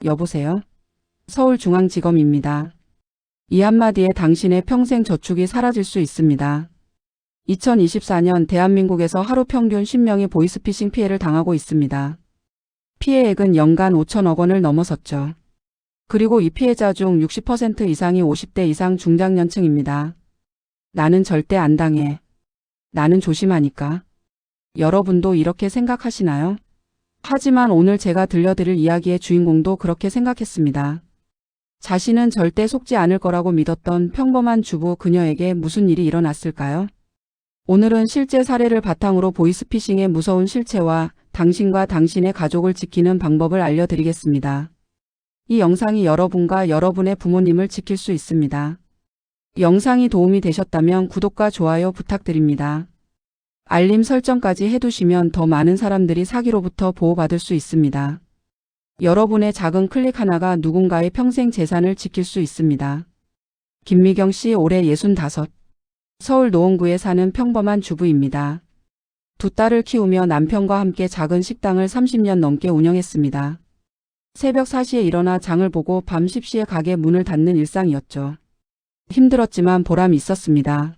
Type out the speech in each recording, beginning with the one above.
여보세요? 서울중앙지검입니다. 이 한마디에 당신의 평생 저축이 사라질 수 있습니다. 2024년 대한민국에서 하루 평균 10명이 보이스피싱 피해를 당하고 있습니다. 피해액은 연간 5천억 원을 넘어섰죠. 그리고 이 피해자 중 60% 이상이 50대 이상 중장년층입니다. 나는 절대 안 당해. 나는 조심하니까. 여러분도 이렇게 생각하시나요? 하지만 오늘 제가 들려드릴 이야기의 주인공도 그렇게 생각했습니다. 자신은 절대 속지 않을 거라고 믿었던 평범한 주부 그녀에게 무슨 일이 일어났을까요? 오늘은 실제 사례를 바탕으로 보이스피싱의 무서운 실체와 당신과 당신의 가족을 지키는 방법을 알려드리겠습니다. 이 영상이 여러분과 여러분의 부모님을 지킬 수 있습니다. 영상이 도움이 되셨다면 구독과 좋아요 부탁드립니다. 알림 설정까지 해두시면 더 많은 사람들이 사기로부터 보호받을 수 있습니다. 여러분의 작은 클릭 하나가 누군가의 평생 재산을 지킬 수 있습니다. 김미경 씨 올해 65. 서울 노원구에 사는 평범한 주부입니다. 두 딸을 키우며 남편과 함께 작은 식당을 30년 넘게 운영했습니다. 새벽 4시에 일어나 장을 보고 밤 10시에 가게 문을 닫는 일상이었죠. 힘들었지만 보람이 있었습니다.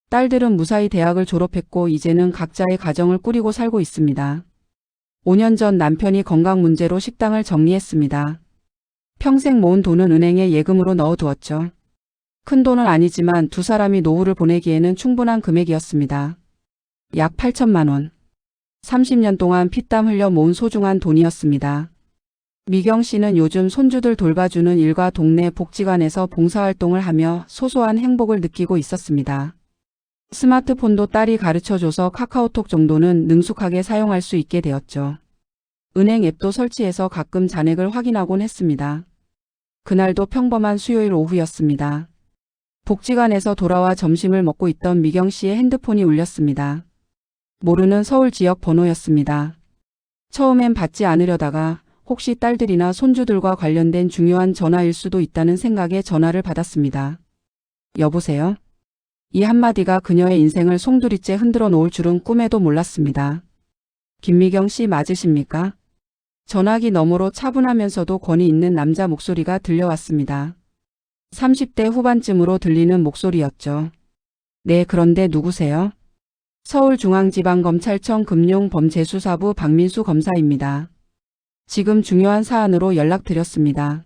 딸들은 무사히 대학을 졸업했고 이제는 각자의 가정을 꾸리고 살고 있습니다. 5년 전 남편이 건강 문제로 식당을 정리했습니다. 평생 모은 돈은 은행에 예금으로 넣어두었죠. 큰 돈은 아니지만 두 사람이 노후를 보내기에는 충분한 금액이었습니다. 약 8천만 원. 30년 동안 피땀 흘려 모은 소중한 돈이었습니다. 미경 씨는 요즘 손주들 돌봐주는 일과 동네 복지관에서 봉사활동을 하며 소소한 행복을 느끼고 있었습니다. 스마트폰도 딸이 가르쳐줘서 카카오톡 정도는 능숙하게 사용할 수 있게 되었죠. 은행 앱도 설치해서 가끔 잔액을 확인하곤 했습니다. 그날도 평범한 수요일 오후였습니다. 복지관에서 돌아와 점심을 먹고 있던 미경 씨의 핸드폰이 울렸습니다. 모르는 서울 지역 번호였습니다. 처음엔 받지 않으려다가 혹시 딸들이나 손주들과 관련된 중요한 전화일 수도 있다는 생각에 전화를 받았습니다. 여보세요? 이 한마디가 그녀의 인생을 송두리째 흔들어 놓을 줄은 꿈에도 몰랐습니다. 김미경 씨 맞으십니까? 전화기 너머로 차분하면서도 권위 있는 남자 목소리가 들려왔습니다. 30대 후반쯤으로 들리는 목소리였죠. 네, 그런데 누구세요? 서울중앙지방검찰청 금융범죄수사부 박민수 검사입니다. 지금 중요한 사안으로 연락드렸습니다.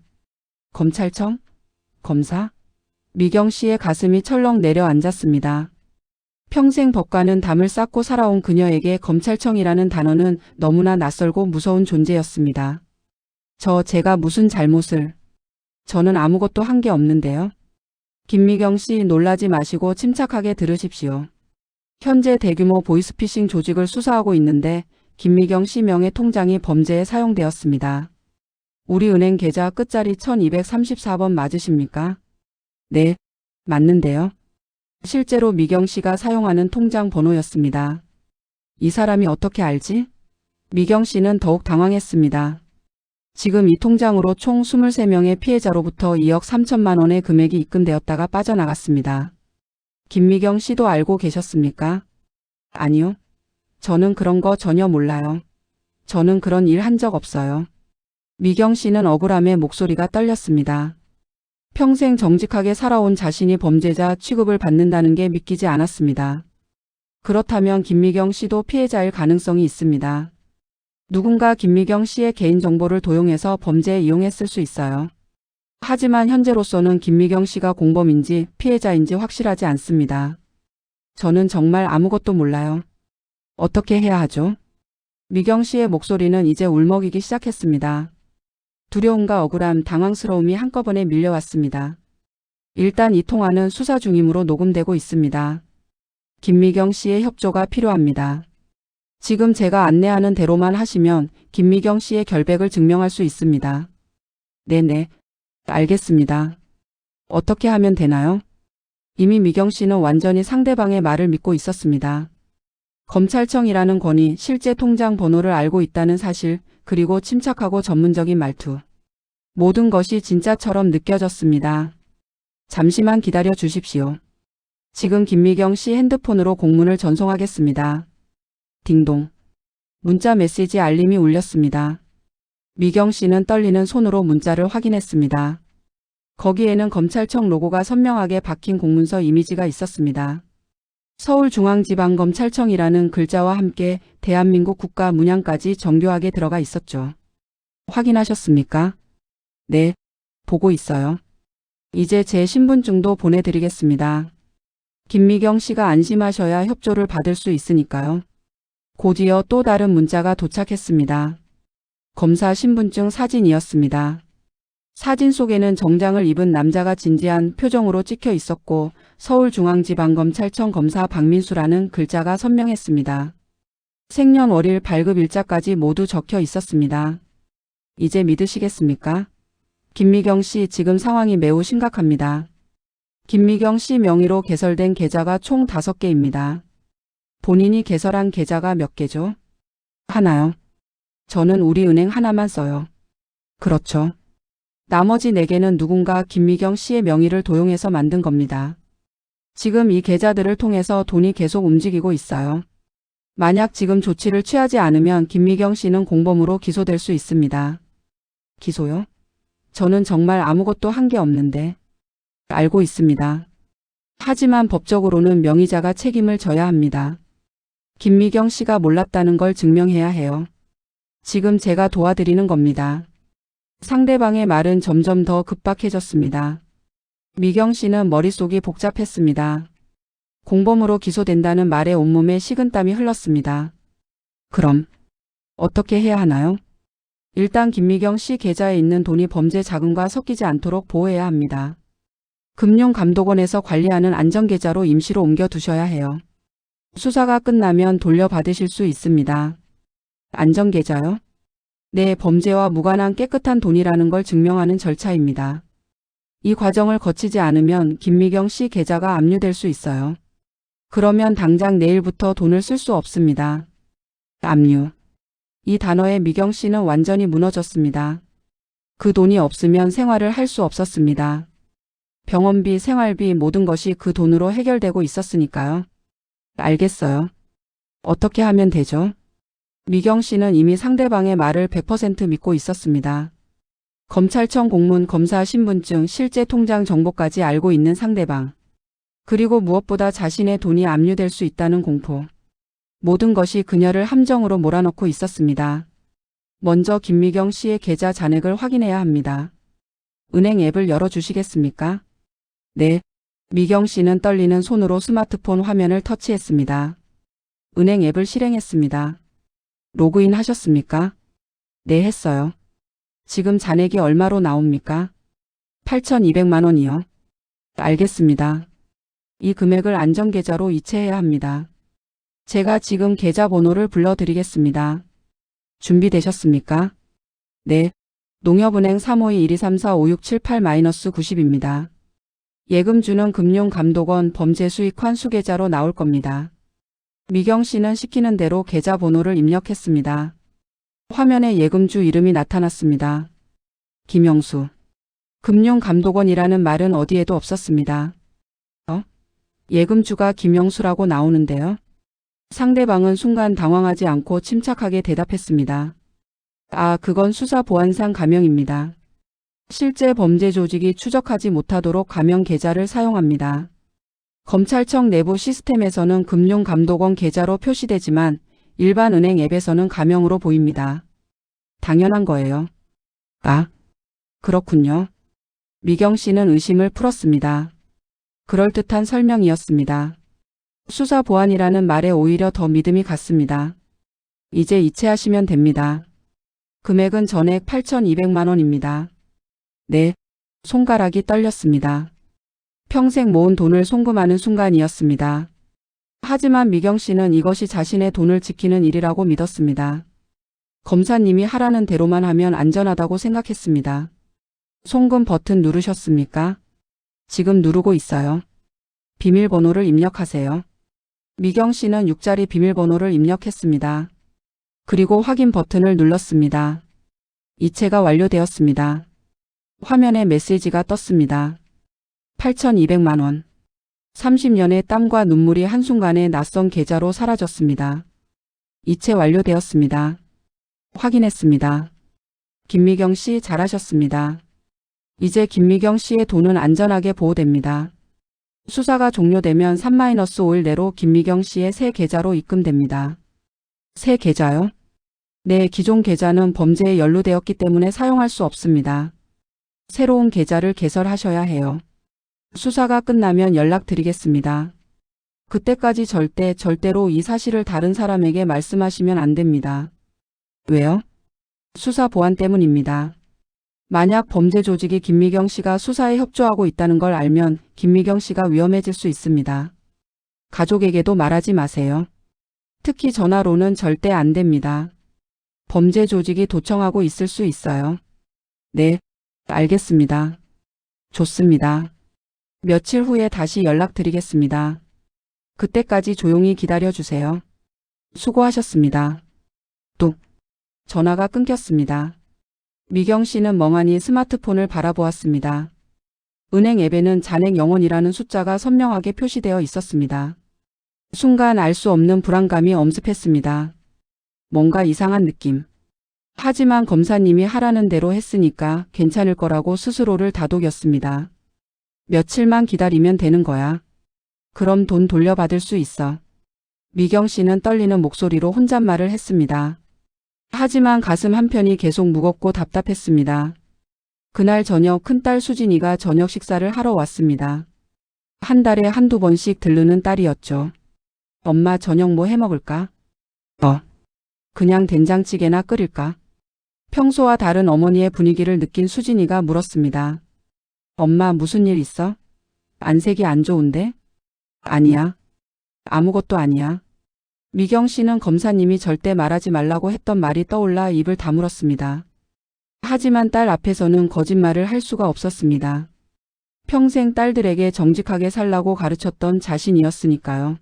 검찰청? 검사? 미경 씨의 가슴이 철렁 내려앉았습니다. 평생 법과는 담을 쌓고 살아온 그녀에게 검찰청이라는 단어는 너무나 낯설고 무서운 존재였습니다. 제가 무슨 잘못을... 저는 아무것도 한 게 없는데요. 김미경 씨 놀라지 마시고 침착하게 들으십시오. 현재 대규모 보이스피싱 조직을 수사하고 있는데 김미경 씨 명의 통장이 범죄에 사용되었습니다. 우리 은행 계좌 끝자리 1234번 맞으십니까? 네, 맞는데요. 실제로 미경 씨가 사용하는 통장 번호였습니다. 이 사람이 어떻게 알지? 미경 씨는 더욱 당황했습니다. 지금 이 통장으로 총 23명의 피해자로부터 2억 3천만 원의 금액이 입금되었다가 빠져나갔습니다. 김미경 씨도 알고 계셨습니까? 아니요. 저는 그런 거 전혀 몰라요. 저는 그런 일 한 적 없어요. 미경 씨는 억울함에 목소리가 떨렸습니다. 평생 정직하게 살아온 자신이 범죄자 취급을 받는다는 게 믿기지 않았습니다. 그렇다면 김미경 씨도 피해자일 가능성이 있습니다. 누군가 김미경 씨의 개인정보를 도용해서 범죄에 이용했을 수 있어요. 하지만 현재로서는 김미경 씨가 공범인지 피해자인지 확실하지 않습니다. 저는 정말 아무것도 몰라요. 어떻게 해야 하죠? 미경 씨의 목소리는 이제 울먹이기 시작했습니다. 두려움과 억울함, 당황스러움이 한꺼번에 밀려왔습니다. 일단 이 통화는 수사 중이므로 녹음되고 있습니다. 김미경 씨의 협조가 필요합니다. 지금 제가 안내하는 대로만 하시면 김미경 씨의 결백을 증명할 수 있습니다. 네네, 알겠습니다. 어떻게 하면 되나요? 이미 미경 씨는 완전히 상대방의 말을 믿고 있었습니다. 검찰청이라는 권위, 실제 통장 번호를 알고 있다는 사실, 그리고 침착하고 전문적인 말투. 모든 것이 진짜처럼 느껴졌습니다. 잠시만 기다려 주십시오. 지금 김미경 씨 핸드폰으로 공문을 전송하겠습니다. 딩동. 문자 메시지 알림이 울렸습니다. 미경 씨는 떨리는 손으로 문자를 확인했습니다. 거기에는 검찰청 로고가 선명하게 박힌 공문서 이미지가 있었습니다. 서울중앙지방검찰청이라는 글자와 함께 대한민국 국가 문양까지 정교하게 들어가 있었죠. 확인하셨습니까? 네, 보고 있어요. 이제 제 신분증도 보내드리겠습니다. 김미경 씨가 안심하셔야 협조를 받을 수 있으니까요. 곧이어 또 다른 문자가 도착했습니다. 검사 신분증 사진이었습니다. 사진 속에는 정장을 입은 남자가 진지한 표정으로 찍혀 있었고 서울중앙지방검찰청 검사 박민수라는 글자가 선명했습니다. 생년월일 발급 일자까지 모두 적혀 있었습니다. 이제 믿으시겠습니까? 김미경 씨 지금 상황이 매우 심각합니다. 김미경 씨 명의로 개설된 계좌가 총 5개입니다. 본인이 개설한 계좌가 몇 개죠? 하나요. 저는 우리은행 하나만 써요. 그렇죠. 나머지 4개는 누군가 김미경 씨의 명의를 도용해서 만든 겁니다. 지금 이 계좌들을 통해서 돈이 계속 움직이고 있어요. 만약 지금 조치를 취하지 않으면 김미경 씨는 공범으로 기소될 수 있습니다. 기소요? 저는 정말 아무것도 한 게 없는데. 알고 있습니다. 하지만 법적으로는 명의자가 책임을 져야 합니다. 김미경 씨가 몰랐다는 걸 증명해야 해요. 지금 제가 도와드리는 겁니다. 상대방의 말은 점점 더 급박해졌습니다. 미경 씨는 머릿속이 복잡했습니다. 공범으로 기소된다는 말에 온몸에 식은땀이 흘렀습니다. 그럼 어떻게 해야 하나요? 일단 김미경 씨 계좌에 있는 돈이 범죄 자금과 섞이지 않도록 보호해야 합니다. 금융감독원에서 관리하는 안전계좌로 임시로 옮겨두셔야 해요. 수사가 끝나면 돌려받으실 수 있습니다. 안전계좌요? 네, 범죄와 무관한 깨끗한 돈이라는 걸 증명하는 절차입니다. 이 과정을 거치지 않으면 김미경 씨 계좌가 압류될 수 있어요. 그러면 당장 내일부터 돈을 쓸 수 없습니다. 압류. 이 단어에 미경 씨는 완전히 무너졌습니다. 그 돈이 없으면 생활을 할 수 없었습니다. 병원비, 생활비 모든 것이 그 돈으로 해결되고 있었으니까요. 알겠어요. 어떻게 하면 되죠? 미경 씨는 이미 상대방의 말을 100% 믿고 있었습니다. 검찰청 공문, 검사 신분증, 실제 통장 정보까지 알고 있는 상대방. 그리고 무엇보다 자신의 돈이 압류될 수 있다는 공포. 모든 것이 그녀를 함정으로 몰아넣고 있었습니다. 먼저 김미경 씨의 계좌 잔액을 확인해야 합니다. 은행 앱을 열어주시겠습니까? 네. 미경 씨는 떨리는 손으로 스마트폰 화면을 터치했습니다. 은행 앱을 실행했습니다. 로그인 하셨습니까? 네, 했어요. 지금 잔액이 얼마로 나옵니까? 8,200만 원이요. 알겠습니다. 이 금액을 안전계좌로 이체해야 합니다. 제가 지금 계좌 번호를 불러드리겠습니다. 준비되셨습니까? 네. 농협은행 352-1234-5678-90입니다. 예금주는 금융감독원 범죄수익 환수계좌로 나올 겁니다. 미경 씨는 시키는 대로 계좌 번호를 입력했습니다. 화면에 예금주 이름이 나타났습니다. 김영수. 금융감독원이라는 말은 어디에도 없었습니다. 예금주가 김영수라고 나오는데요. 상대방은 순간 당황하지 않고 침착하게 대답했습니다. 아, 그건 수사보안상 가명입니다. 실제 범죄 조직이 추적하지 못하도록 가명 계좌를 사용합니다. 검찰청 내부 시스템에서는 금융감독원 계좌로 표시되지만 일반 은행 앱에서는 가명으로 보입니다. 당연한 거예요. 아, 그렇군요. 미경 씨는 의심을 풀었습니다. 그럴듯한 설명이었습니다. 수사보안이라는 말에 오히려 더 믿음이 갔습니다. 이제 이체하시면 됩니다. 금액은 전액 8,200만 원입니다. 네, 손가락이 떨렸습니다. 평생 모은 돈을 송금하는 순간이었습니다. 하지만 미경 씨는 이것이 자신의 돈을 지키는 일이라고 믿었습니다. 검사님이 하라는 대로만 하면 안전하다고 생각했습니다. 송금 버튼 누르셨습니까? 지금 누르고 있어요. 비밀번호를 입력하세요. 미경 씨는 6자리 비밀번호를 입력했습니다. 그리고 확인 버튼을 눌렀습니다. 이체가 완료되었습니다. 화면에 메시지가 떴습니다. 8,200만 원. 30년의 땀과 눈물이 한순간에 낯선 계좌로 사라졌습니다. 이체 완료되었습니다. 확인했습니다. 김미경 씨 잘하셨습니다. 이제 김미경 씨의 돈은 안전하게 보호됩니다. 수사가 종료되면 3-5일 내로 김미경 씨의 새 계좌로 입금됩니다. 새 계좌요? 네, 기존 계좌는 범죄에 연루되었기 때문에 사용할 수 없습니다. 새로운 계좌를 개설하셔야 해요. 수사가 끝나면 연락드리겠습니다. 그때까지 절대로 이 사실을 다른 사람에게 말씀하시면 안 됩니다. 왜요? 수사 보안 때문입니다. 만약 범죄 조직이 김미경 씨가 수사에 협조하고 있다는 걸 알면 김미경 씨가 위험해질 수 있습니다. 가족에게도 말하지 마세요. 특히 전화로는 절대 안 됩니다. 범죄 조직이 도청하고 있을 수 있어요. 네, 알겠습니다. 좋습니다. 며칠 후에 다시 연락드리겠습니다. 그때까지 조용히 기다려주세요. 수고하셨습니다. 뚝. 전화가 끊겼습니다. 미경 씨는 멍하니 스마트폰을 바라보았습니다. 은행 앱에는 잔액 0원이라는 숫자가 선명하게 표시되어 있었습니다. 순간 알 수 없는 불안감이 엄습했습니다. 뭔가 이상한 느낌. 하지만 검사님이 하라는 대로 했으니까 괜찮을 거라고 스스로를 다독였습니다. 며칠만 기다리면 되는 거야. 그럼 돈 돌려받을 수 있어. 미경 씨는 떨리는 목소리로 혼잣말을 했습니다. 하지만 가슴 한편이 계속 무겁고 답답했습니다. 그날 저녁 큰딸 수진이가 저녁 식사를 하러 왔습니다. 한 달에 한두 번씩 들르는 딸이었죠. 엄마 저녁 뭐 해 먹을까? 그냥 된장찌개나 끓일까? 평소와 다른 어머니의 분위기를 느낀 수진이가 물었습니다. 엄마 무슨 일 있어? 안색이 안 좋은데? 아니야. 아무것도 아니야. 미경 씨는 검사님이 절대 말하지 말라고 했던 말이 떠올라 입을 다물었습니다. 하지만 딸 앞에서는 거짓말을 할 수가 없었습니다. 평생 딸들에게 정직하게 살라고 가르쳤던 자신이었으니까요.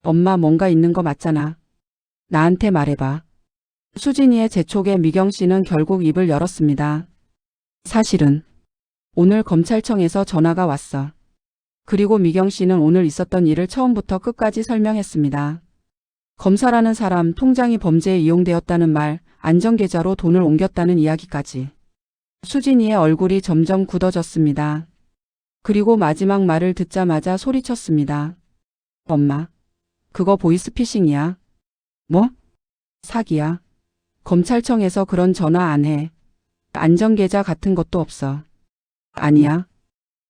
엄마 뭔가 있는 거 맞잖아. 나한테 말해봐. 수진이의 재촉에 미경 씨는 결국 입을 열었습니다. 사실은 오늘 검찰청에서 전화가 왔어. 그리고 미경 씨는 오늘 있었던 일을 처음부터 끝까지 설명했습니다. 검사라는 사람, 통장이 범죄에 이용되었다는 말, 안전계좌로 돈을 옮겼다는 이야기까지. 수진이의 얼굴이 점점 굳어졌습니다. 그리고 마지막 말을 듣자마자 소리쳤습니다. 엄마, 그거 보이스피싱이야. 뭐? 사기야. 검찰청에서 그런 전화 안 해. 안전계좌 같은 것도 없어. 아니야.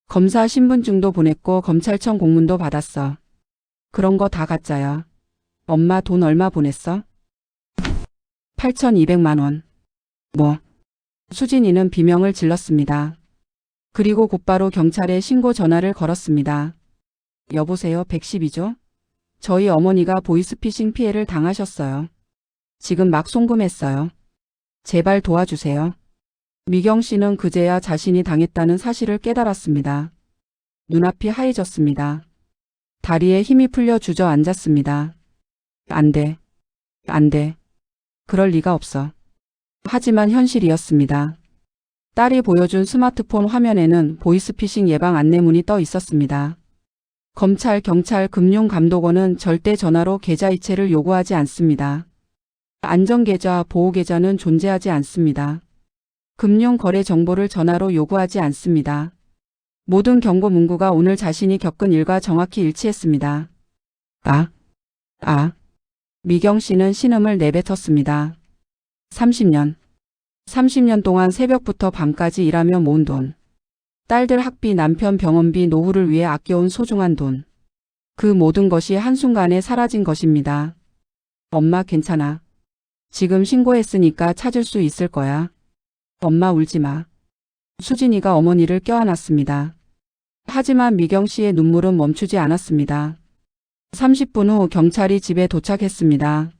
검사 신분증도 보냈고 검찰청 공문도 받았어. 그런 거 다 가짜야. 엄마 돈 얼마 보냈어? 8,200만 원. 뭐? 수진이는 비명을 질렀습니다. 그리고 곧바로 경찰에 신고 전화를 걸었습니다. 여보세요, 112죠? 저희 어머니가 보이스피싱 피해를 당하셨어요. 지금 막 송금했어요. 제발 도와주세요. 미경 씨는 그제야 자신이 당했다는 사실을 깨달았습니다. 눈앞이 하얘졌습니다. 다리에 힘이 풀려 주저앉았습니다. 안 돼. 안 돼. 그럴 리가 없어. 하지만 현실이었습니다. 딸이 보여준 스마트폰 화면에는 보이스피싱 예방 안내문이 떠 있었습니다. 검찰, 경찰, 금융감독원은 절대 전화로 계좌 이체를 요구하지 않습니다. 안전계좌, 보호계좌는 존재하지 않습니다. 금융거래 정보를 전화로 요구하지 않습니다. 모든 경고 문구가 오늘 자신이 겪은 일과 정확히 일치했습니다. 미경 씨는 신음을 내뱉었습니다. 30년 동안 새벽부터 밤까지 일하며 모은 돈. 딸들 학비, 남편 병원비, 노후를 위해 아껴온 소중한 돈. 그 모든 것이 한순간에 사라진 것입니다. 엄마 괜찮아. 지금 신고했으니까 찾을 수 있을 거야. 엄마 울지 마. 수진이가 어머니를 껴안았습니다. 하지만 미경 씨의 눈물은 멈추지 않았습니다. 30분 후 경찰이 집에 도착했습니다.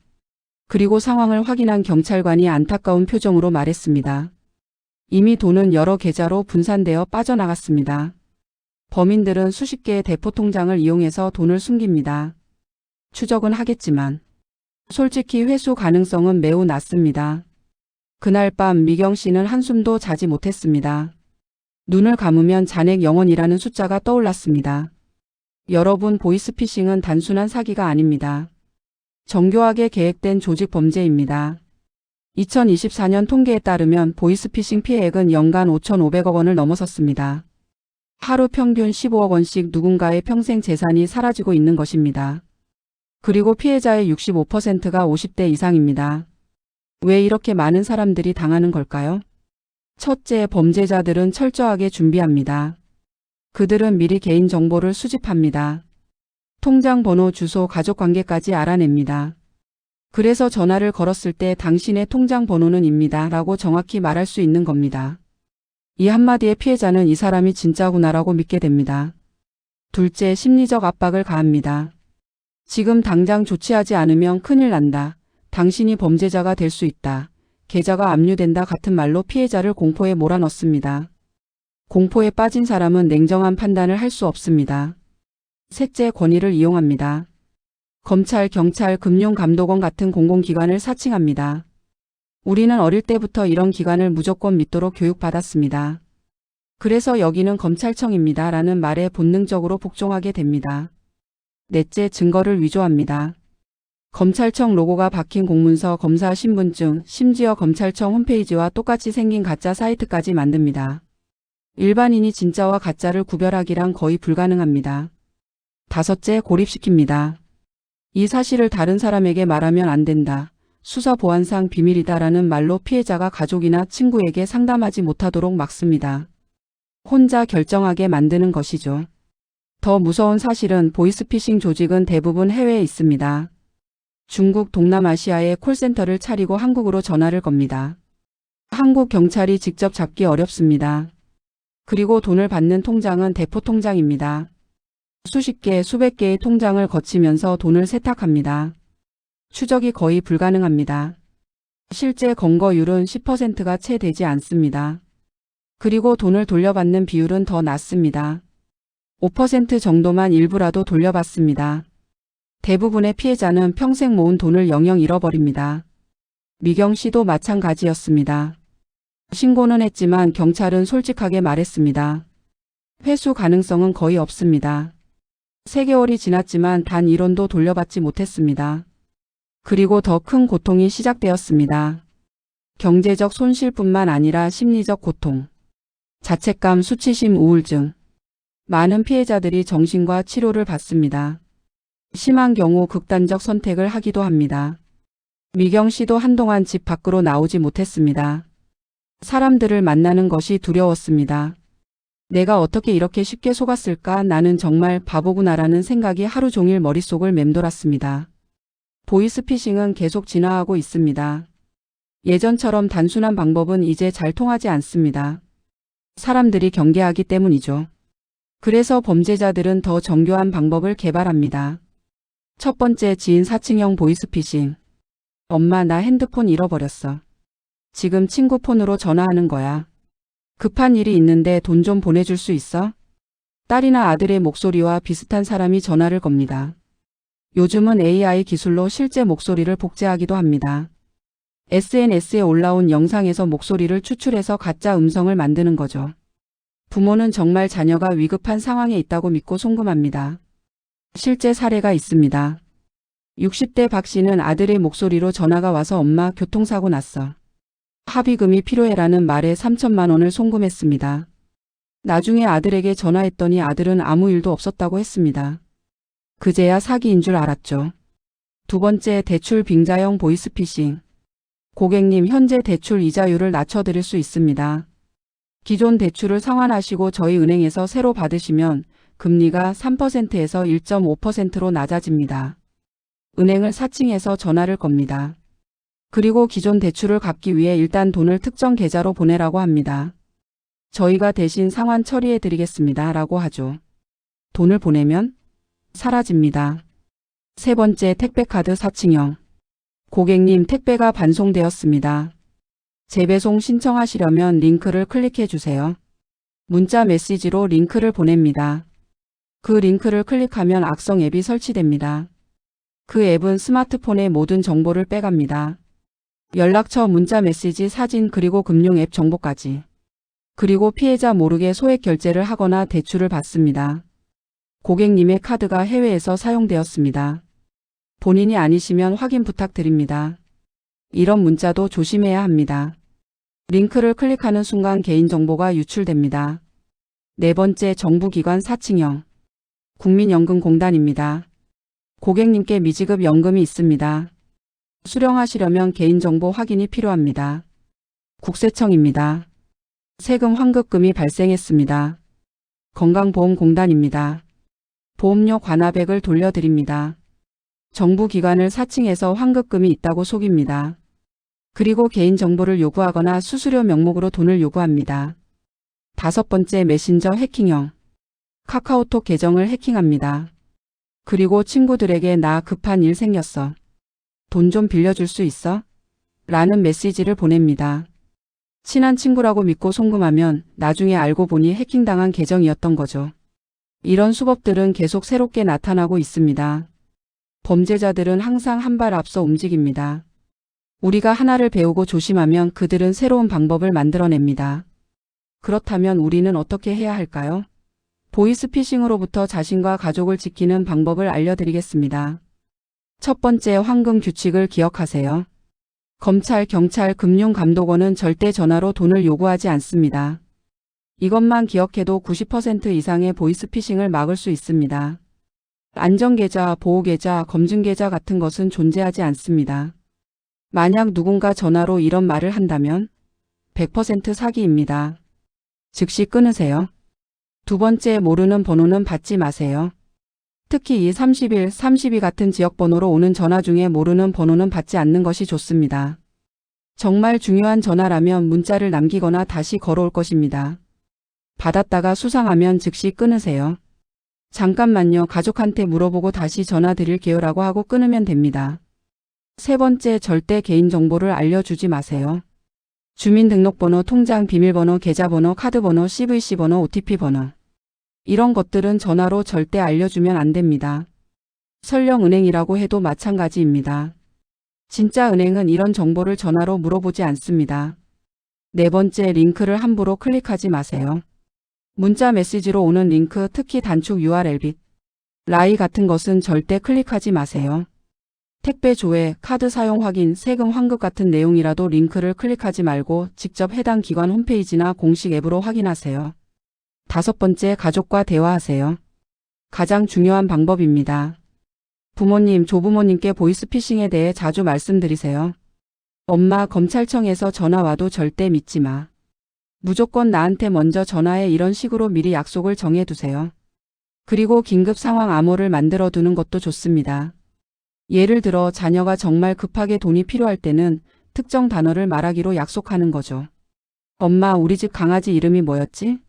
그리고 상황을 확인한 경찰관이 안타까운 표정으로 말했습니다. 이미 돈은 여러 계좌로 분산되어 빠져나갔습니다. 범인들은 수십 개의 대포 통장을 이용해서 돈을 숨깁니다. 추적은 하겠지만 솔직히 회수 가능성은 매우 낮습니다. 그날 밤 미경 씨는 한숨도 자지 못했습니다. 눈을 감으면 잔액 0원이라는 숫자가 떠올랐습니다. 여러분, 보이스피싱은 단순한 사기가 아닙니다. 정교하게 계획된 조직 범죄입니다. 2024년 통계에 따르면 보이스피싱 피해액은 연간 5,500억 원을 넘어섰습니다. 하루 평균 15억 원씩 누군가의 평생 재산이 사라지고 있는 것입니다. 그리고 피해자의 65%가 50대 이상입니다. 왜 이렇게 많은 사람들이 당하는 걸까요? 첫째, 범죄자들은 철저하게 준비합니다. 그들은 미리 개인정보를 수집합니다. 통장 번호, 주소, 가족관계까지 알아냅니다. 그래서 전화를 걸었을 때 당신의 통장 번호는 입니다 라고 정확히 말할 수 있는 겁니다. 이 한마디에 피해자는 이 사람이 진짜구나라고 믿게 됩니다. 둘째, 심리적 압박을 가합니다. 지금 당장 조치하지 않으면 큰일 난다. 당신이 범죄자가 될 수 있다. 계좌가 압류된다 같은 말로 피해자를 공포에 몰아넣습니다. 공포에 빠진 사람은 냉정한 판단을 할 수 없습니다. 셋째, 권위를 이용합니다. 검찰, 경찰, 금융감독원 같은 공공기관을 사칭합니다. 우리는 어릴 때부터 이런 기관을 무조건 믿도록 교육받았습니다. 그래서 여기는 검찰청입니다 라는 말에 본능적으로 복종하게 됩니다. 넷째, 증거를 위조합니다. 검찰청 로고가 박힌 공문서, 검사 신분증, 심지어 검찰청 홈페이지와 똑같이 생긴 가짜 사이트까지 만듭니다. 일반인이 진짜와 가짜를 구별하기란 거의 불가능합니다. 다섯째, 고립시킵니다. 이 사실을 다른 사람에게 말하면 안 된다. 수사 보안상 비밀이다라는 말로 피해자가 가족이나 친구에게 상담하지 못하도록 막습니다. 혼자 결정하게 만드는 것이죠. 더 무서운 사실은 보이스피싱 조직은 대부분 해외에 있습니다. 중국, 동남아시아에 콜센터를 차리고 한국으로 전화를 겁니다. 한국 경찰이 직접 잡기 어렵습니다. 그리고 돈을 받는 통장은 대포 통장입니다. 수십 개, 수백 개의 통장을 거치면서 돈을 세탁합니다. 추적이 거의 불가능합니다. 실제 검거율은 10%가 채 되지 않습니다. 그리고 돈을 돌려받는 비율은 더 낮습니다. 5% 정도만 일부라도 돌려받습니다. 대부분의 피해자는 평생 모은 돈을 영영 잃어버립니다. 미경 씨도 마찬가지였습니다. 신고는 했지만 경찰은 솔직하게 말했습니다. 회수 가능성은 거의 없습니다. 3개월이 지났지만 단 1원도 돌려받지 못했습니다. 그리고 더 큰 고통이 시작되었습니다. 경제적 손실뿐만 아니라 심리적 고통, 자책감, 수치심, 우울증. 많은 피해자들이 정신과 치료를 받습니다. 심한 경우 극단적 선택을 하기도 합니다. 미경 씨도 한동안 집 밖으로 나오지 못했습니다. 사람들을 만나는 것이 두려웠습니다. 내가 어떻게 이렇게 쉽게 속았을까? 나는 정말 바보구나라는 생각이 하루 종일 머릿속을 맴돌았습니다. 보이스피싱은 계속 진화하고 있습니다. 예전처럼 단순한 방법은 이제 잘 통하지 않습니다. 사람들이 경계하기 때문이죠. 그래서 범죄자들은 더 정교한 방법을 개발합니다. 첫 번째, 지인 사칭형 보이스피싱. 엄마, 나 핸드폰 잃어버렸어. 지금 친구 폰으로 전화하는 거야. 급한 일이 있는데 돈 좀 보내줄 수 있어? 딸이나 아들의 목소리와 비슷한 사람이 전화를 겁니다. 요즘은 AI 기술로 실제 목소리를 복제하기도 합니다. SNS에 올라온 영상에서 목소리를 추출해서 가짜 음성을 만드는 거죠. 부모는 정말 자녀가 위급한 상황에 있다고 믿고 송금합니다. 실제 사례가 있습니다. 60대 박 씨는 아들의 목소리로 전화가 와서 엄마 교통사고 났어. 합의금이 필요해라는 말에 3천만 원을 송금했습니다. 나중에 아들에게 전화했더니 아들은 아무 일도 없었다고 했습니다. 그제야 사기인 줄 알았죠. 두 번째, 대출 빙자형 보이스피싱. 고객님, 현재 대출 이자율을 낮춰드릴 수 있습니다. 기존 대출을 상환하시고 저희 은행에서 새로 받으시면 금리가 3%에서 1.5%로 낮아집니다. 은행을 사칭해서 전화를 겁니다. 그리고 기존 대출을 갚기 위해 일단 돈을 특정 계좌로 보내라고 합니다. 저희가 대신 상환 처리해 드리겠습니다 라고 하죠. 돈을 보내면 사라집니다. 세 번째, 택배카드 사칭형. 고객님, 택배가 반송되었습니다. 재배송 신청하시려면 링크를 클릭해 주세요. 문자 메시지로 링크를 보냅니다. 그 링크를 클릭하면 악성 앱이 설치됩니다. 그 앱은 스마트폰의 모든 정보를 빼갑니다. 연락처, 문자 메시지, 사진, 그리고 금융 앱 정보까지. 그리고 피해자 모르게 소액 결제를 하거나 대출을 받습니다. 고객님의 카드가 해외에서 사용되었습니다. 본인이 아니시면 확인 부탁드립니다. 이런 문자도 조심해야 합니다. 링크를 클릭하는 순간 개인정보가 유출됩니다. 네 번째, 정부기관 사칭형. 국민연금공단입니다. 고객님께 미지급 연금이 있습니다. 수령하시려면 개인정보 확인이 필요합니다. 국세청입니다. 세금 환급금이 발생했습니다. 건강보험공단입니다. 보험료 관하백을 돌려드립니다. 정부기관을 사칭해서 환급금이 있다고 속입니다. 그리고 개인정보를 요구하거나 수수료 명목으로 돈을 요구합니다. 다섯 번째, 메신저 해킹형. 카카오톡 계정을 해킹합니다. 그리고 친구들에게 나 급한 일 생겼어. 돈 좀 빌려줄 수 있어? 라는 메시지를 보냅니다. 친한 친구라고 믿고 송금하면 나중에 알고 보니 해킹당한 계정이었던 거죠. 이런 수법들은 계속 새롭게 나타나고 있습니다. 범죄자들은 항상 한 발 앞서 움직입니다. 우리가 하나를 배우고 조심하면 그들은 새로운 방법을 만들어냅니다. 그렇다면 우리는 어떻게 해야 할까요? 보이스피싱으로부터 자신과 가족을 지키는 방법을 알려드리겠습니다. 첫 번째, 황금 규칙을 기억하세요. 검찰, 경찰, 금융감독원은 절대 전화로 돈을 요구하지 않습니다. 이것만 기억해도 90% 이상의 보이스피싱을 막을 수 있습니다. 안전계좌, 보호계좌, 검증계좌 같은 것은 존재하지 않습니다. 만약 누군가 전화로 이런 말을 한다면 100% 사기입니다. 즉시 끊으세요. 두 번째, 모르는 번호는 받지 마세요. 특히 31, 32 같은 지역번호로 오는 전화 중에 모르는 번호는 받지 않는 것이 좋습니다. 정말 중요한 전화라면 문자를 남기거나 다시 걸어올 것입니다. 받았다가 수상하면 즉시 끊으세요. 잠깐만요, 가족한테 물어보고 다시 전화 드릴게요라고 하고 끊으면 됩니다. 세 번째, 절대 개인정보를 알려주지 마세요. 주민등록번호, 통장 비밀번호, 계좌번호, 카드번호, CVC번호, OTP번호. 이런 것들은 전화로 절대 알려주면 안 됩니다. 설령 은행이라고 해도 마찬가지입니다. 진짜 은행은 이런 정보를 전화로 물어보지 않습니다. 네 번째, 링크를 함부로 클릭하지 마세요. 문자 메시지로 오는 링크, 특히 단축 URL 및 라이 같은 것은 절대 클릭하지 마세요. 택배 조회, 카드 사용 확인, 세금 환급 같은 내용이라도 링크를 클릭하지 말고 직접 해당 기관 홈페이지나 공식 앱으로 확인하세요. 다섯 번째, 가족과 대화하세요. 가장 중요한 방법입니다. 부모님, 조부모님께 보이스피싱에 대해 자주 말씀드리세요. 엄마, 검찰청에서 전화 와도 절대 믿지 마. 무조건 나한테 먼저 전화해, 이런 식으로 미리 약속을 정해두세요. 그리고 긴급 상황 암호를 만들어 두는 것도 좋습니다. 예를 들어 자녀가 정말 급하게 돈이 필요할 때는 특정 단어를 말하기로 약속하는 거죠. 엄마, 우리 집 강아지 이름이 뭐였지?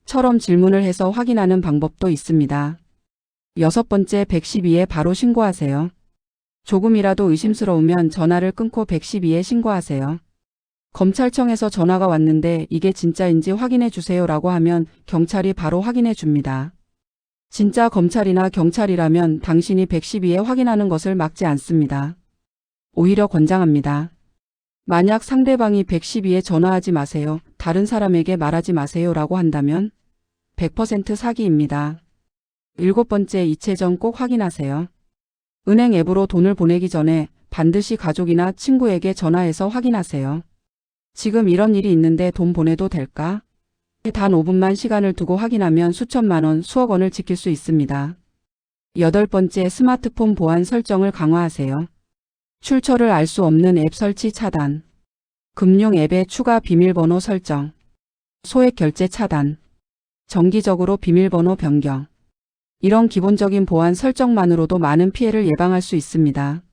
처럼 질문을 해서 확인하는 방법도 있습니다. 여섯 번째, 112에 바로 신고하세요. 조금이라도 의심스러우면 전화를 끊고 112에 신고하세요. 검찰청에서 전화가 왔는데 이게 진짜인지 확인해 주세요라고 하면 경찰이 바로 확인해 줍니다. 진짜 검찰이나 경찰이라면 당신이 112에 확인하는 것을 막지 않습니다. 오히려 권장합니다. 만약 상대방이 112에 전화하지 마세요, 다른 사람에게 말하지 마세요라고 한다면 100% 사기입니다. 일곱 번째, 이체 전 꼭 확인하세요. 은행 앱으로 돈을 보내기 전에 반드시 가족이나 친구에게 전화해서 확인하세요. 지금 이런 일이 있는데 돈 보내도 될까? 단 5분만 시간을 두고 확인하면 수천만 원, 수억 원을 지킬 수 있습니다. 여덟 번째, 스마트폰 보안 설정을 강화하세요. 출처를 알 수 없는 앱 설치 차단, 금융 앱의 추가 비밀번호 설정, 소액 결제 차단, 정기적으로 비밀번호 변경. 이런 기본적인 보안 설정만으로도 많은 피해를 예방할 수 있습니다.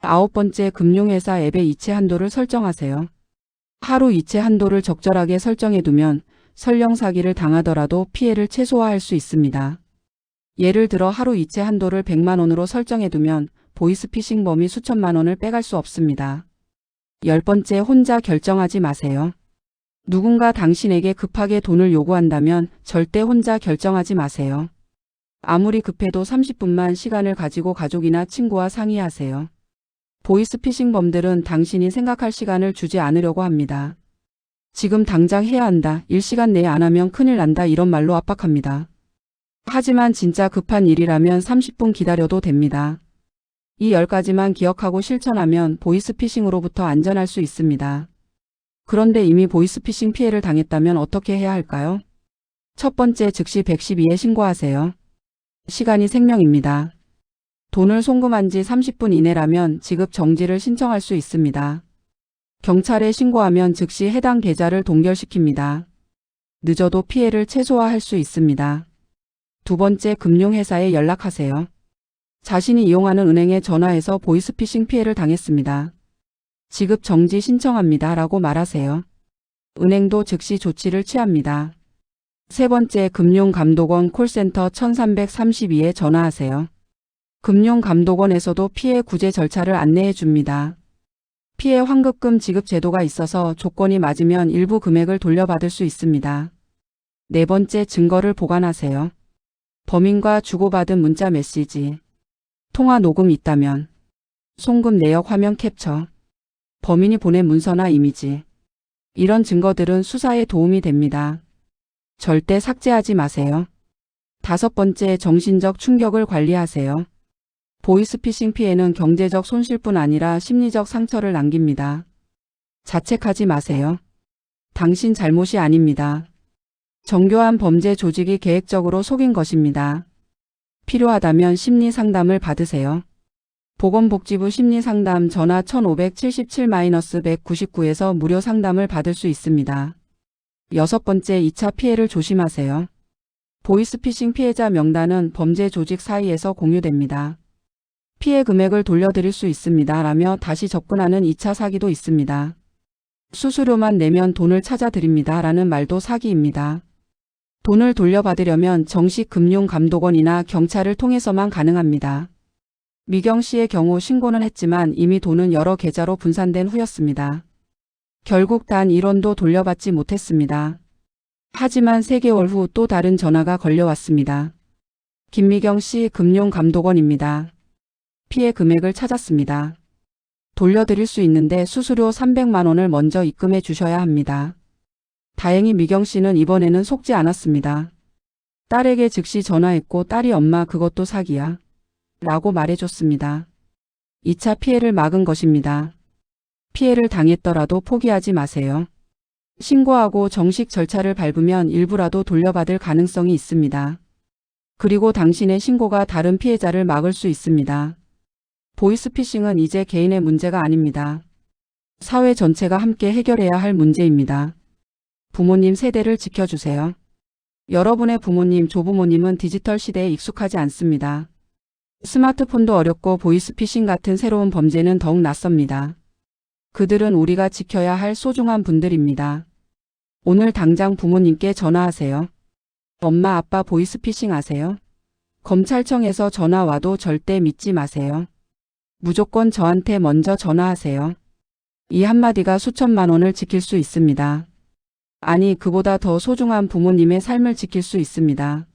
아홉 번째, 금융회사 앱의 이체 한도를 설정하세요. 하루 이체 한도를 적절하게 설정해두면 설령 사기를 당하더라도 피해를 최소화할 수 있습니다. 예를 들어 하루 이체 한도를 100만 원으로 설정해두면 보이스피싱범이 수천만 원을 빼갈 수 없습니다. 열 번째, 혼자 결정하지 마세요. 누군가 당신에게 급하게 돈을 요구한다면 절대 혼자 결정하지 마세요. 아무리 급해도 30분만 시간을 가지고 가족이나 친구와 상의하세요. 보이스피싱범들은 당신이 생각할 시간을 주지 않으려고 합니다. 지금 당장 해야 한다, 1시간 내에 안 하면 큰일 난다, 이런 말로 압박합니다. 하지만 진짜 급한 일이라면 30분 기다려도 됩니다. 이 10가지만 기억하고 실천하면 보이스피싱으로부터 안전할 수 있습니다. 그런데 이미 보이스피싱 피해를 당했다면 어떻게 해야 할까요? 첫 번째, 즉시 112에 신고하세요. 시간이 생명입니다. 돈을 송금한 지 30분 이내라면 지급 정지를 신청할 수 있습니다. 경찰에 신고하면 즉시 해당 계좌를 동결시킵니다. 늦어도 피해를 최소화할 수 있습니다. 두 번째, 금융회사에 연락하세요. 자신이 이용하는 은행에 전화해서 보이스피싱 피해를 당했습니다. 지급 정지 신청합니다 라고 말하세요. 은행도 즉시 조치를 취합니다. 세 번째, 금융감독원 콜센터 1332에 전화하세요. 금융감독원에서도 피해 구제 절차를 안내해 줍니다. 피해 환급금 지급 제도가 있어서 조건이 맞으면 일부 금액을 돌려받을 수 있습니다. 네 번째, 증거를 보관하세요. 범인과 주고받은 문자 메시지, 통화 녹음이 있다면, 송금 내역 화면 캡처, 범인이 보낸 문서나 이미지, 이런 증거들은 수사에 도움이 됩니다. 절대 삭제하지 마세요. 다섯 번째, 정신적 충격을 관리하세요. 보이스피싱 피해는 경제적 손실뿐 아니라 심리적 상처를 남깁니다. 자책하지 마세요. 당신 잘못이 아닙니다. 정교한 범죄 조직이 계획적으로 속인 것입니다. 필요하다면 심리 상담을 받으세요. 보건복지부 심리상담 전화 1577-199에서 무료 상담을 받을 수 있습니다. 여섯 번째, 2차 피해를 조심하세요. 보이스피싱 피해자 명단은 범죄 조직 사이에서 공유됩니다. 피해 금액을 돌려드릴 수 있습니다 라며 다시 접근하는 2차 사기도 있습니다. 수수료만 내면 돈을 찾아드립니다 라는 말도 사기입니다. 돈을 돌려받으려면 정식 금융감독원이나 경찰을 통해서만 가능합니다. 미경 씨의 경우 신고는 했지만 이미 돈은 여러 계좌로 분산된 후였습니다. 결국 단 1원도 돌려받지 못했습니다. 하지만 3개월 후 또 다른 전화가 걸려왔습니다. 김미경 씨 금융감독원입니다. 피해 금액을 찾았습니다. 돌려드릴 수 있는데 수수료 300만 원을 먼저 입금해 주셔야 합니다. 다행히 미경 씨는 이번에는 속지 않았습니다. 딸에게 즉시 전화했고 딸이 엄마 그것도 사기야 라고 말해줬습니다. 2차 피해를 막은 것입니다. 피해를 당했더라도 포기하지 마세요. 신고하고 정식 절차를 밟으면 일부라도 돌려받을 가능성이 있습니다. 그리고 당신의 신고가 다른 피해자를 막을 수 있습니다. 보이스피싱은 이제 개인의 문제가 아닙니다. 사회 전체가 함께 해결해야 할 문제입니다. 부모님 세대를 지켜주세요. 여러분의 부모님, 조부모님은 디지털 시대에 익숙하지 않습니다. 스마트폰도 어렵고 보이스피싱 같은 새로운 범죄는 더욱 낯섭니다. 그들은 우리가 지켜야 할 소중한 분들입니다. 오늘 당장 부모님께 전화하세요. 엄마, 아빠 보이스피싱 아세요? 검찰청에서 전화 와도 절대 믿지 마세요. 무조건 저한테 먼저 전화하세요. 이 한마디가 수천만 원을 지킬 수 있습니다. 아니, 그보다 더 소중한 부모님의 삶을 지킬 수 있습니다.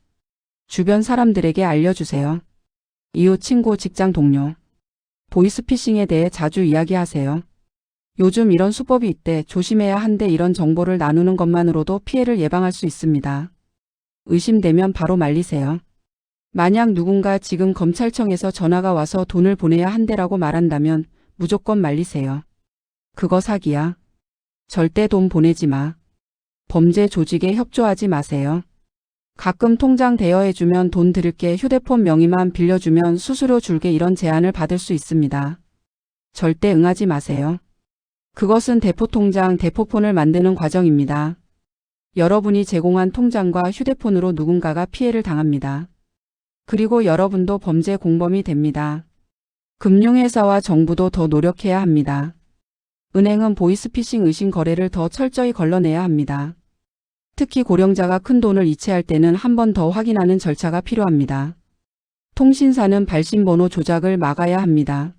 주변 사람들에게 알려주세요. 이웃, 친구, 직장 동료. 보이스피싱에 대해 자주 이야기하세요. 요즘 이런 수법이 있대, 조심해야 한대, 이런 정보를 나누는 것만으로도 피해를 예방할 수 있습니다. 의심되면 바로 말리세요. 만약 누군가 지금 검찰청에서 전화가 와서 돈을 보내야 한대라고 말한다면 무조건 말리세요. 그거 사기야. 절대 돈 보내지 마. 범죄 조직에 협조하지 마세요. 가끔 통장 대여해주면 돈 드릴게, 휴대폰 명의만 빌려주면 수수료 줄게, 이런 제안을 받을 수 있습니다. 절대 응하지 마세요. 그것은 대포통장, 대포폰을 만드는 과정입니다. 여러분이 제공한 통장과 휴대폰으로 누군가가 피해를 당합니다. 그리고 여러분도 범죄 공범이 됩니다. 금융회사와 정부도 더 노력해야 합니다. 은행은 보이스피싱 의심 거래를 더 철저히 걸러내야 합니다. 특히 고령자가 큰 돈을 이체할 때는 한 번 더 확인하는 절차가 필요합니다. 통신사는 발신번호 조작을 막아야 합니다.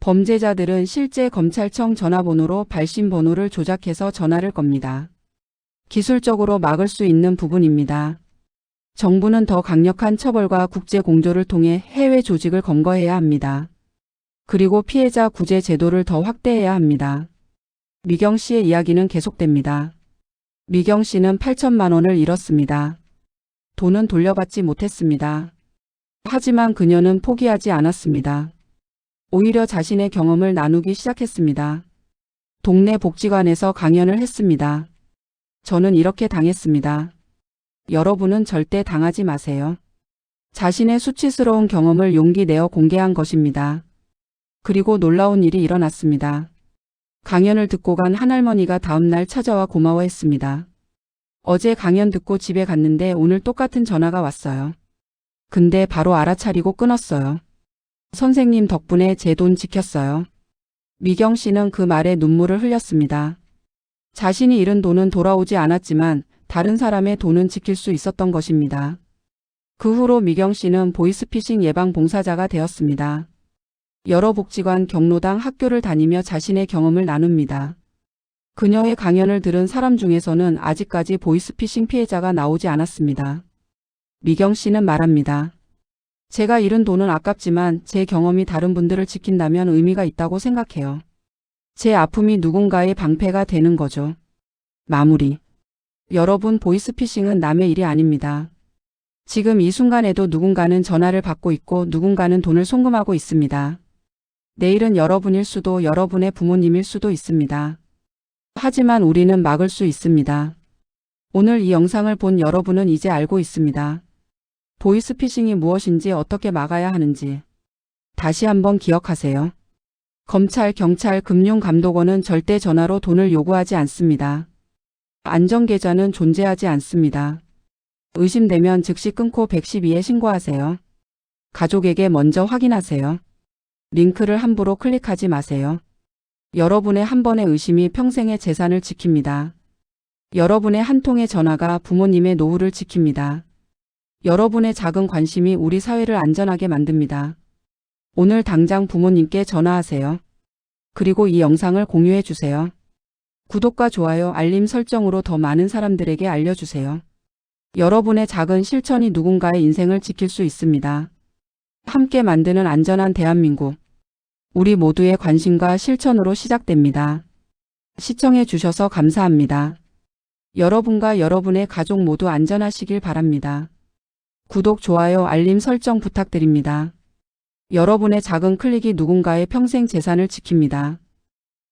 범죄자들은 실제 검찰청 전화번호로 발신번호를 조작해서 전화를 겁니다. 기술적으로 막을 수 있는 부분입니다. 정부는 더 강력한 처벌과 국제 공조를 통해 해외 조직을 검거해야 합니다. 그리고 피해자 구제 제도를 더 확대해야 합니다. 미경 씨의 이야기는 계속됩니다. 미경 씨는 8천만 원을 잃었습니다. 돈은 돌려받지 못했습니다. 하지만 그녀는 포기하지 않았습니다. 오히려 자신의 경험을 나누기 시작했습니다. 동네 복지관에서 강연을 했습니다. 저는 이렇게 당했습니다. 여러분은 절대 당하지 마세요. 자신의 수치스러운 경험을 용기 내어 공개한 것입니다. 그리고 놀라운 일이 일어났습니다. 강연을 듣고 간 한 할머니가 다음날 찾아와 고마워했습니다. 어제 강연 듣고 집에 갔는데 오늘 똑같은 전화가 왔어요. 근데 바로 알아차리고 끊었어요. 선생님 덕분에 제 돈 지켰어요. 미경 씨는 그 말에 눈물을 흘렸습니다. 자신이 잃은 돈은 돌아오지 않았지만 다른 사람의 돈은 지킬 수 있었던 것입니다. 그 후로 미경 씨는 보이스피싱 예방 봉사자가 되었습니다. 여러 복지관, 경로당, 학교를 다니며 자신의 경험을 나눕니다. 그녀의 강연을 들은 사람 중에서는 아직까지 보이스피싱 피해자가 나오지 않았습니다. 미경 씨는 말합니다. 제가 잃은 돈은 아깝지만 제 경험이 다른 분들을 지킨다면 의미가 있다고 생각해요. 제 아픔이 누군가의 방패가 되는 거죠. 마무리. 여러분, 보이스피싱은 남의 일이 아닙니다. 지금 이 순간에도 누군가는 전화를 받고 있고 누군가는 돈을 송금하고 있습니다. 내일은 여러분일 수도 여러분의 부모님일 수도 있습니다. 하지만 우리는 막을 수 있습니다. 오늘 이 영상을 본 여러분은 이제 알고 있습니다. 보이스피싱이 무엇인지 어떻게 막아야 하는지. 다시 한번 기억하세요. 검찰, 경찰, 금융감독원은 절대 전화로 돈을 요구하지 않습니다. 안전계좌는 존재하지 않습니다. 의심되면 즉시 끊고 112에 신고하세요. 가족에게 먼저 확인하세요. 링크를 함부로 클릭하지 마세요. 여러분의 한 번의 의심이 평생의 재산을 지킵니다. 여러분의 한 통의 전화가 부모님의 노후를 지킵니다. 여러분의 작은 관심이 우리 사회를 안전하게 만듭니다. 오늘 당장 부모님께 전화하세요. 그리고 이 영상을 공유해 주세요. 구독과 좋아요, 알림 설정으로 더 많은 사람들에게 알려주세요. 여러분의 작은 실천이 누군가의 인생을 지킬 수 있습니다. 함께 만드는 안전한 대한민국. 우리 모두의 관심과 실천으로 시작됩니다. 시청해 주셔서 감사합니다. 여러분과 여러분의 가족 모두 안전하시길 바랍니다. 구독, 좋아요, 알림 설정 부탁드립니다. 여러분의 작은 클릭이 누군가의 평생 재산을 지킵니다.